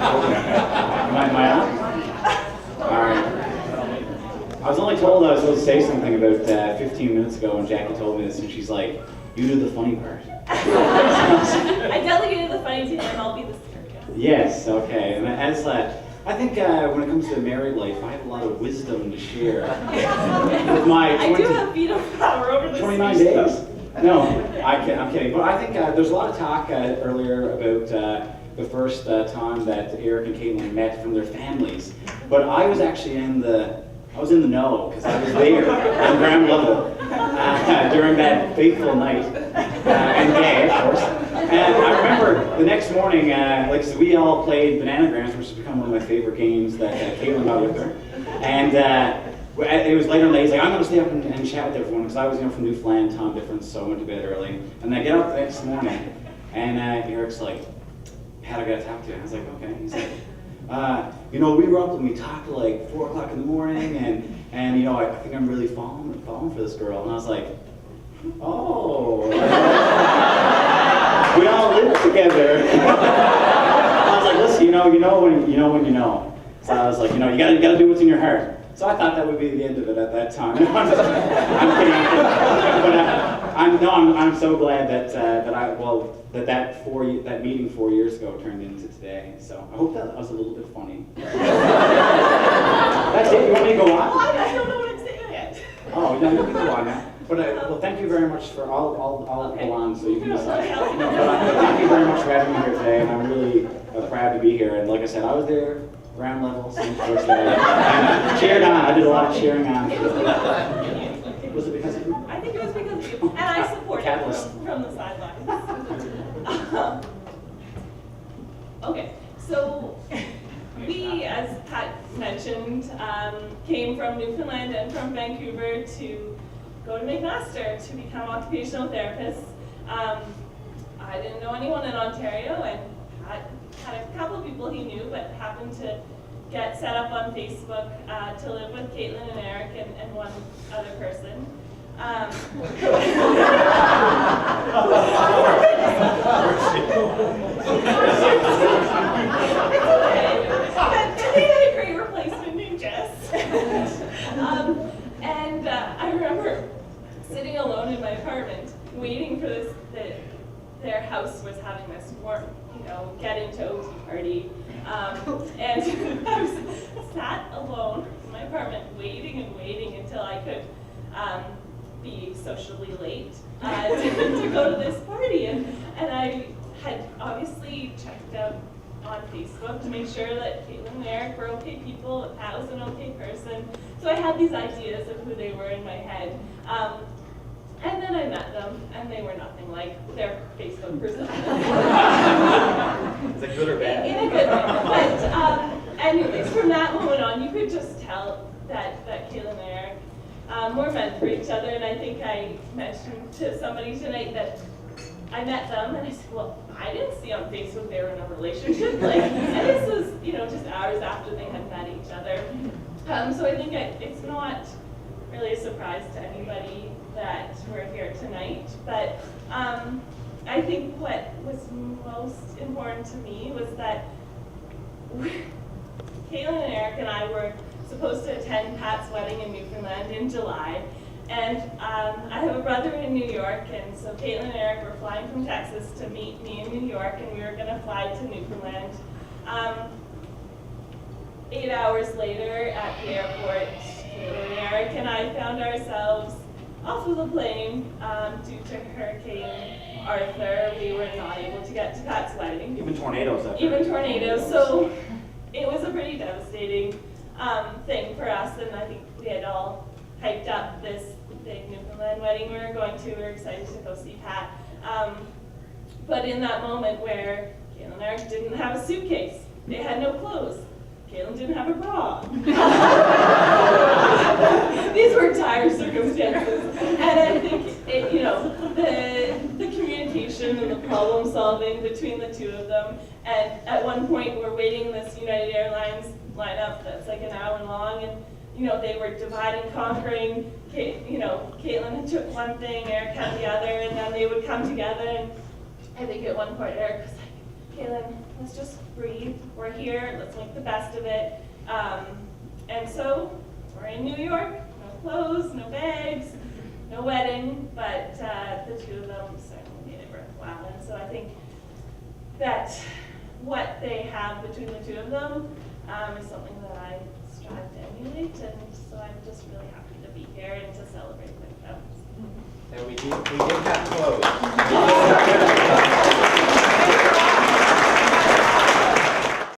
Am I on? All right. I was only told I was supposed to say something about 15 minutes ago when Jackie told me this, and she's like, "You do the funny part." I delegated the funny to him. I'll be the serious. Yes. Okay. And as I think when it comes to married life, I have a lot of wisdom to share. With my I do have veto power over this. 29 days. No, I'm kidding. But I think there's a lot of talk earlier about the first time that Erich and Caitlin met from their families. But I was actually in the know because I was there on ground level during that fateful night, and day, of course. And I remember the next morning, so we all played Bananagrams, which has become one of my favorite games that Caitlin got with her. And it was later in the day. He's like, "I'm going to stay up and chat with everyone," because I was from Newfoundland, time difference, so I went to bed early. And I get up the next morning, and Erich's like, "Pat, I got to talk to you." I was like, "Okay." He's like, we were up and we talked till like 4 o'clock in the morning, and I think I'm really falling for this girl. And I was like, "Oh." We all live together. I was like, "Listen, you know when you know." So I was like, you gotta do what's in your heart. So I thought that would be the end of it at that time. I'm kidding. But I'm so glad that meeting 4 years ago turned into today. So I hope that was a little bit funny. That's it. You want me to go on? I don't know what I'm saying yet. Oh, no, you can go on now. But thank you very much for I'll go on so you can decide. But thank you very much for having me here today, and I'm really proud to be here. And like I said, I was there, ground level, since the first day, and cheered on. I did a lot of cheering on. Was it because of you? I think it was because of you, and I support you from the sidelines. Okay, so we, as Pat mentioned, came from Newfoundland and from Vancouver to go to McMaster to become occupational therapists. I didn't know anyone in Ontario, and Pat had a couple of people he knew, but happened to get set up on Facebook to live with Caitlin and Erich and one other person. They had a great replacement named Jess. And I remember sitting alone in my apartment, waiting for this. Their house was having this warm, getting to OT party, and I was sat alone in my apartment, waiting until I could be sociably late to go to this party, and I had obviously checked out on Facebook to make sure that Caitlin and Erich were okay people, that Pat was an okay person. So I had these ideas of who they were in my head. And then I met them, and they were nothing like their Facebook personality. Is it good or bad? In a good way. But anyways, from that moment on, you could just tell that Caitlin and Erich were meant for each other. And I think I mentioned to somebody tonight that I met them, and I said, well, I didn't see on Facebook they were in a relationship. And this was, just hours after they had met each other. So I think it's not really a surprise to anybody that we're here tonight, but I think what was most important to me was that Caitlin and Erich and I were supposed to attend Pat's wedding in Newfoundland in July, and I have a brother in New York, and so Caitlin and Erich were flying from Texas to meet me in New York, and we were going to fly to Newfoundland. 8 hours later at the airport, Caitlin and Erich and I found ourselves off of the plane due to Hurricane Arthur. We were not able to get to Pat's wedding. Even tornadoes. So it was a pretty devastating thing for us, and I think we had all hyped up this big Newfoundland wedding we were going to. We were excited to go see Pat. But in that moment where Caitlin and Erich didn't have a suitcase, they had no clothes. Caitlin didn't have a bra. These were dire circumstances, and I think the communication and the problem solving between the two of them. And at one point, we're waiting in this United Airlines lineup that's like an hour long, and they were dividing, conquering. Caitlin took one thing, Erich had the other, and then they would come together. And I think at one point, Erich was like, Caitlin, let's just breathe. We're here, let's make the best of it. And so we're in New York, no clothes, no bags, no wedding, but the two of them certainly made it worthwhile. And so I think that what they have between the two of them is something that I strive to emulate, and so I'm just really happy to be here and to celebrate